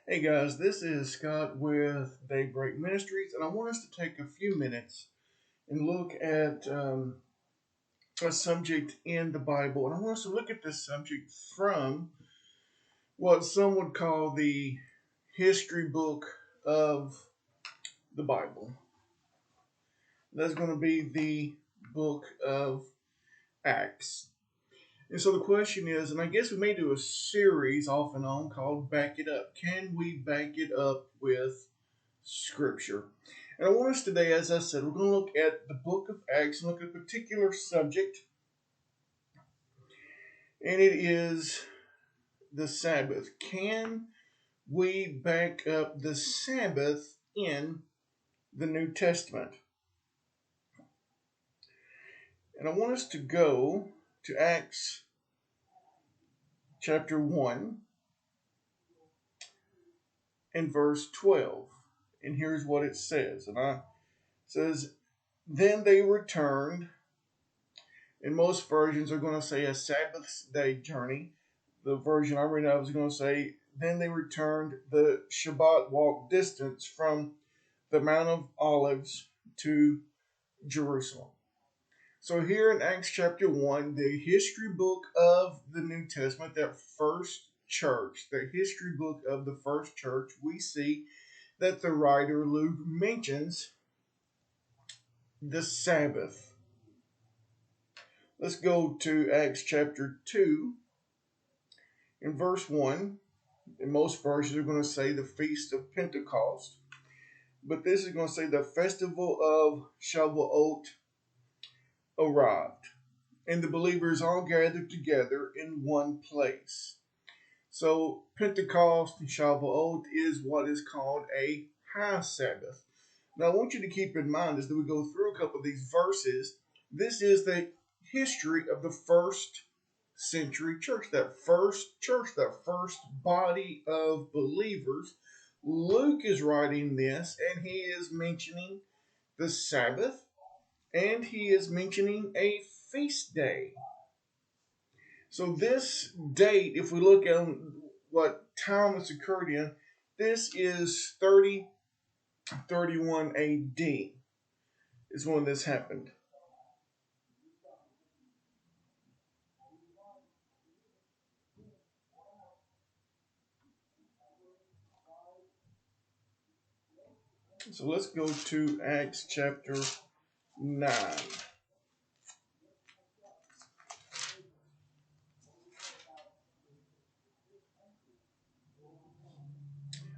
Hey guys, this is Scott with Daybreak Ministries, and I want us to take a few minutes and look at a subject in the Bible. And I want us to look at this subject from what some would call the history book of the Bible. That's going to be the book of Acts. And so the question is, and I guess we may do a series off and on called Back It Up. Can we back it up with Scripture? And I want us today, as I said, we're going to look at the book of Acts and look at a particular subject, and it is the Sabbath. Can we back up the Sabbath in the New Testament? And I want us to go to Acts chapter 1 and verse 12. And here's what it says. It says, Then they returned, and most versions are going to say a Sabbath day journey. The version I read out was going to say, Then they returned the Shabbat walk distance from the Mount of Olives to Jerusalem. So here in Acts chapter 1, the history book of the New Testament, that first church, the history book of the first church, we see that the writer Luke mentions the Sabbath. Let's go to Acts chapter 2 in verse 1. And most versions are going to say the Feast of Pentecost. But this is going to say the festival of Shavuot arrived. And the believers all gathered together in one place. So Pentecost and Shavuot is what is called a high Sabbath. Now I want you to keep in mind as we go through a couple of these verses, this is the history of the first century church, that first body of believers. Luke is writing this and he is mentioning the Sabbath and he is mentioning a feast day. So this date, if we look at what time it's occurred in, this is 3031 AD is when this happened. So let's go to Acts chapter 9.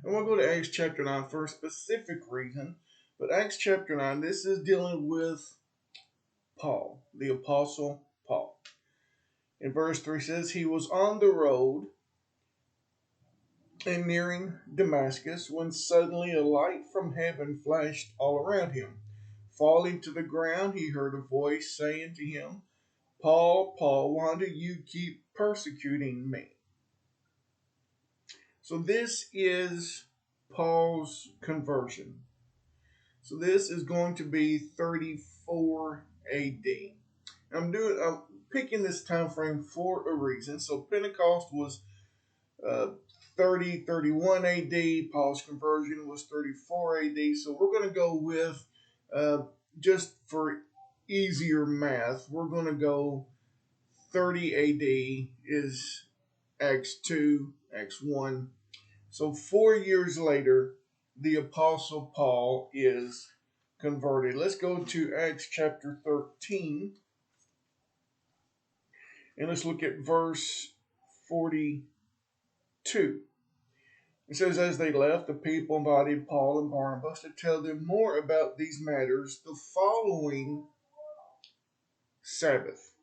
And we'll go to Acts chapter 9 for a specific reason. But Acts chapter 9, this is dealing with Paul, the Apostle Paul. In verse 3 says, He was on the road and nearing Damascus when suddenly a light from heaven flashed all around him. Falling to the ground, he heard a voice saying to him, Paul, Paul, why do you keep persecuting me? So this is Paul's conversion. So this is going to be 34 AD. I'm picking this time frame for a reason. So Pentecost was uh, 31 AD. Paul's conversion was 34 AD. So we're going to go with, just for easier math, we're going to go 30 AD is Acts 2, Acts 1. So 4 years later, the Apostle Paul is converted. Let's go to Acts chapter 13 and let's look at verse 42. It says, As they left, the people invited Paul and Barnabas to tell them more about these matters the following Sabbath.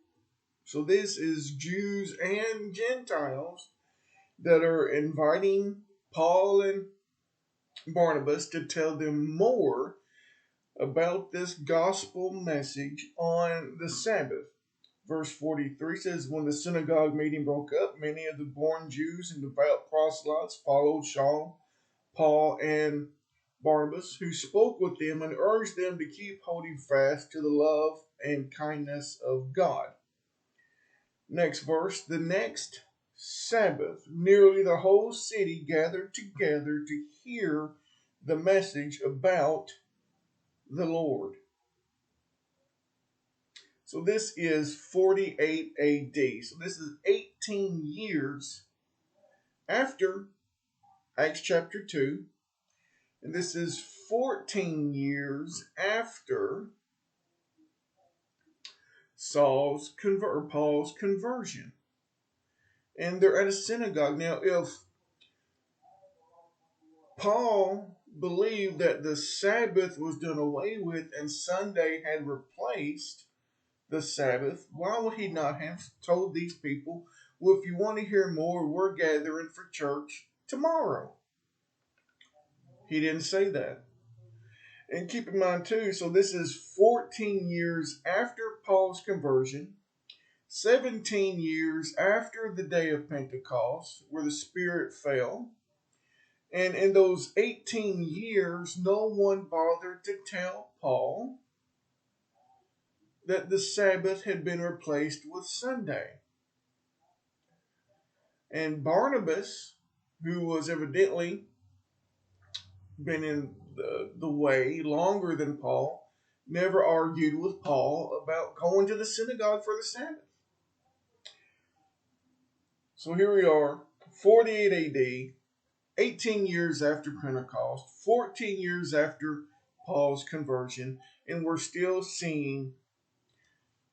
So this is Jews and Gentiles that are inviting Paul and Barnabas to tell them more about this gospel message on the Sabbath. Verse 43 says, When the synagogue meeting broke up, many of the born Jews and devout proselytes followed Paul, and Barnabas, who spoke with them and urged them to keep holding fast to the love and kindness of God. Next verse, the next Sabbath, nearly the whole city gathered together to hear the message about the Lord. So this is 48 AD. So this is 18 years after Acts chapter 2. And this is 14 years after Paul's conversion. And they're at a synagogue. Now, if Paul believed that the Sabbath was done away with and Sunday had replaced the Sabbath, why would he not have told these people, well, if you want to hear more, we're gathering for church tomorrow? He didn't say that. And keep in mind, too, so this is 14 years after Paul's conversion, 17 years after the day of Pentecost, where the Spirit fell. And in those 18 years, no one bothered to tell Paul that the Sabbath had been replaced with Sunday. And Barnabas, who was evidently been in the way longer than Paul, never argued with Paul about going to the synagogue for the Sabbath. So here we are, 48 AD, 18 years after Pentecost, 14 years after Paul's conversion, and we're still seeing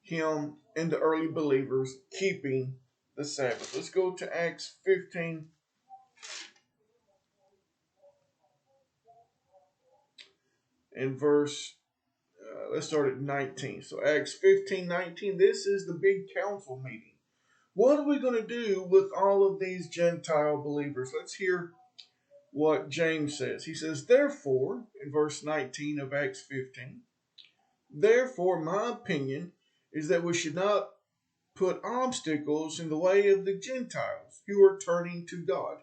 him and the early believers keeping the Sabbath. Let's go to Acts 15. And let's start at 19. So Acts 15:19. This is the big council meeting. What are we going to do with all of these Gentile believers? Let's hear what James says. He says, therefore, in verse 19 of Acts 15, therefore, my opinion is that we should not put obstacles in the way of the Gentiles who are turning to God.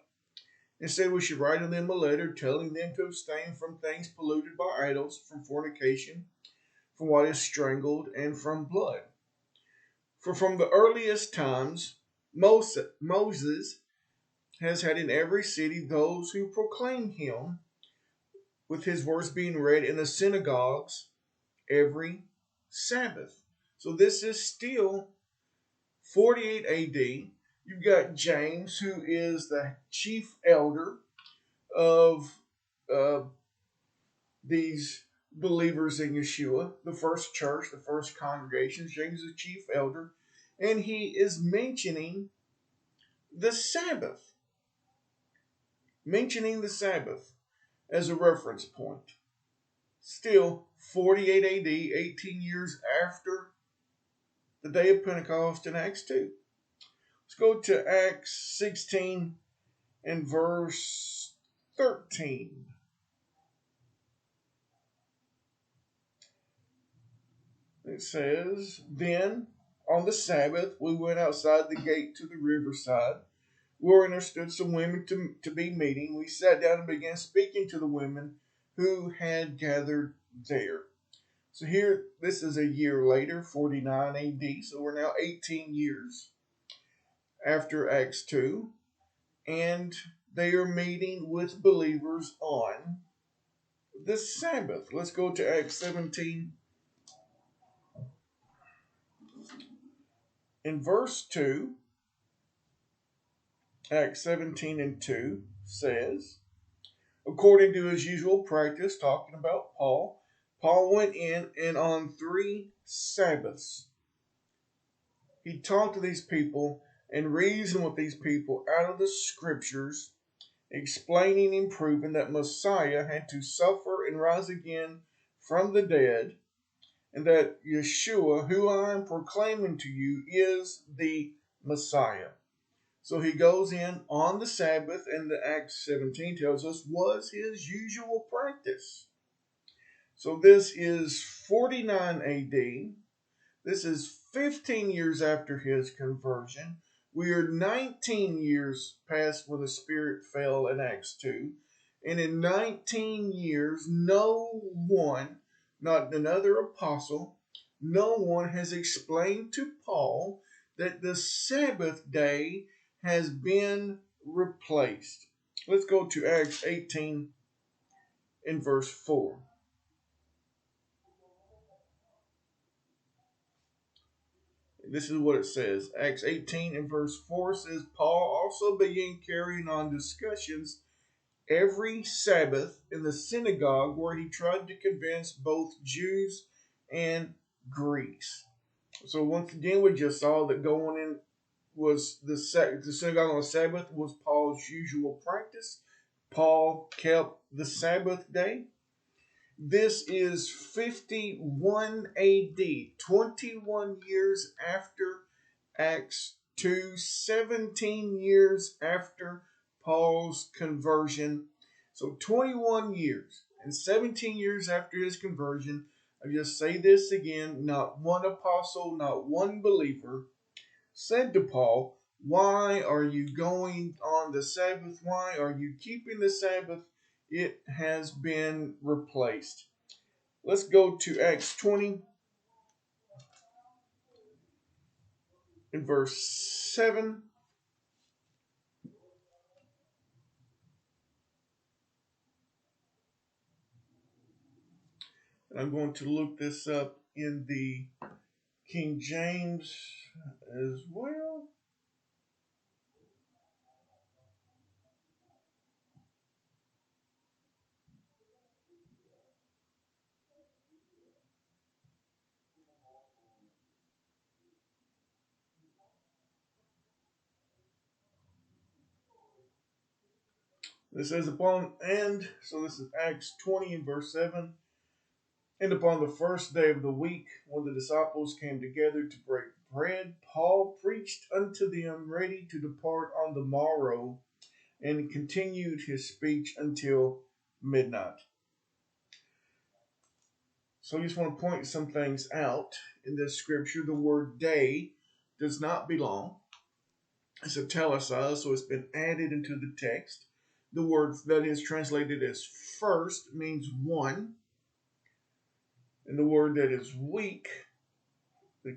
Instead, we should write to them a letter telling them to abstain from things polluted by idols, from fornication, from what is strangled, and from blood. For from the earliest times, Moses has had in every city those who proclaim him, with his words being read in the synagogues every Sabbath. So this is still 48 AD. You've got James, who is the chief elder of these believers in Yeshua, the first church, the first congregation. James is the chief elder, and he is mentioning the Sabbath. Mentioning the Sabbath as a reference point. Still, 48 AD, 18 years after the day of Pentecost in Acts 2. Let's go to Acts 16 and verse 13. It says, then on the Sabbath we went outside the gate to the riverside, wherein there stood some women to be meeting. We sat down and began speaking to the women who had gathered there. So here, this is a year later, 49 AD. So we're now 18 years after Acts 2. And they are meeting with believers on the Sabbath. Let's go to Acts 17. In verse 2, Acts 17 and 2 says, according to his usual practice, talking about Paul, Paul went in and on 3 Sabbaths, he talked to these people and reasoned with these people out of the scriptures, explaining and proving that Messiah had to suffer and rise again from the dead, and that Yeshua, who I am proclaiming to you, is the Messiah. So he goes in on the Sabbath, and the Acts 17 tells us was his usual practice. So this is 49 AD. This is 15 years after his conversion. We are 19 years past when the Spirit fell in Acts 2. And in 19 years, no one, not another apostle, no one has explained to Paul that the Sabbath day has been replaced. Let's go to Acts 18 in verse 4. This is what it says. Acts 18 and verse 4 says, Paul also began carrying on discussions every Sabbath in the synagogue where he tried to convince both Jews and Greeks. So once again, we just saw that going in was the synagogue on the Sabbath was Paul's usual practice. Paul kept the Sabbath day. This is 51 AD, 21 years after Acts 2, 17 years after Paul's conversion. So 21 years and 17 years after his conversion. I just say this again, not one apostle, not one believer said to Paul, why are you going on the Sabbath? Why are you keeping the Sabbath? It has been replaced. Let's go to Acts 20 in verse 7. And I'm going to look this up in the King James as well. This says so this is Acts 20 and verse 7. And upon the first day of the week, when the disciples came together to break bread, Paul preached unto them ready to depart on the morrow, and continued his speech until midnight. So I just want to point some things out in this scripture. The word day does not belong. It's italicized, so it's been added into the text. The word that is translated as first means one. And the word that is week,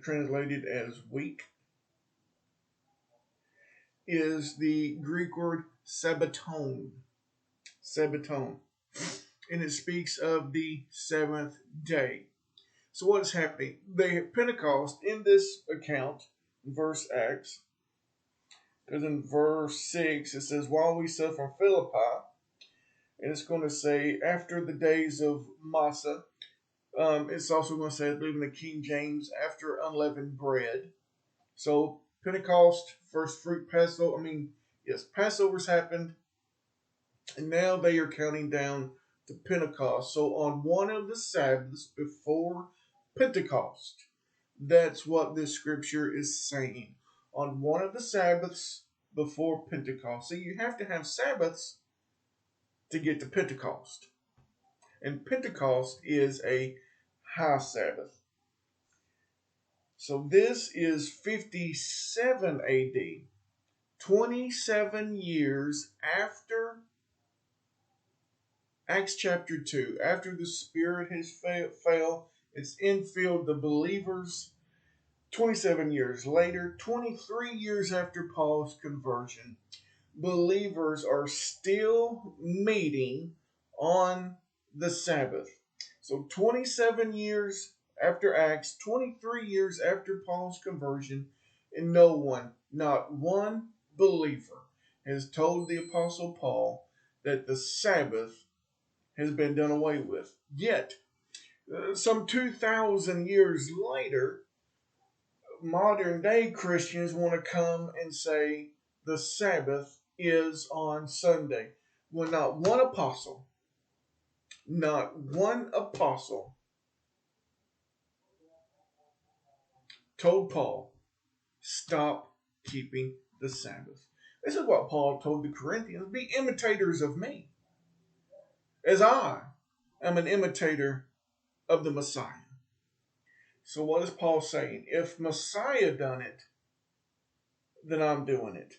translated as week, is the Greek word sabbaton. Sabbaton. And it speaks of the seventh day. So what is happening? Pentecost in this account, verse Acts, because in verse 6 it says, while we sail from Philippi, and it's going to say after the days of Massa. It's also going to say, I believe in the King James, after unleavened bread. So Pentecost, first fruit, Passover's happened, and now they are counting down to Pentecost. So on one of the Sabbaths before Pentecost, that's what this scripture is saying. On one of the Sabbaths before Pentecost. So you have to have Sabbaths to get to Pentecost. And Pentecost is a high Sabbath. So this is 57 AD, 27 years after Acts chapter 2, after the Spirit has fell, it's infilled the believers. 27 years later, 23 years after Paul's conversion, believers are still meeting on the Sabbath. So 27 years after Acts, 23 years after Paul's conversion, and no one, not one believer, has told the Apostle Paul that the Sabbath has been done away with. Yet, some 2,000 years later, modern day Christians want to come and say the Sabbath is on Sunday. Well, not one apostle told Paul, stop keeping the Sabbath. This is what Paul told the Corinthians, be imitators of me, as I am an imitator of the Messiah. So what is Paul saying? If Messiah done it, then I'm doing it.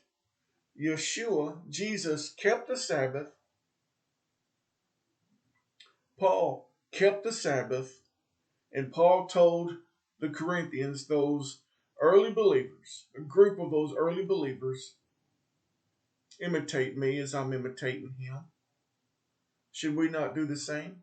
Yeshua, Jesus, kept the Sabbath. Paul kept the Sabbath. And Paul told the Corinthians, those early believers, a group of those early believers, imitate me as I'm imitating him. Should we not do the same?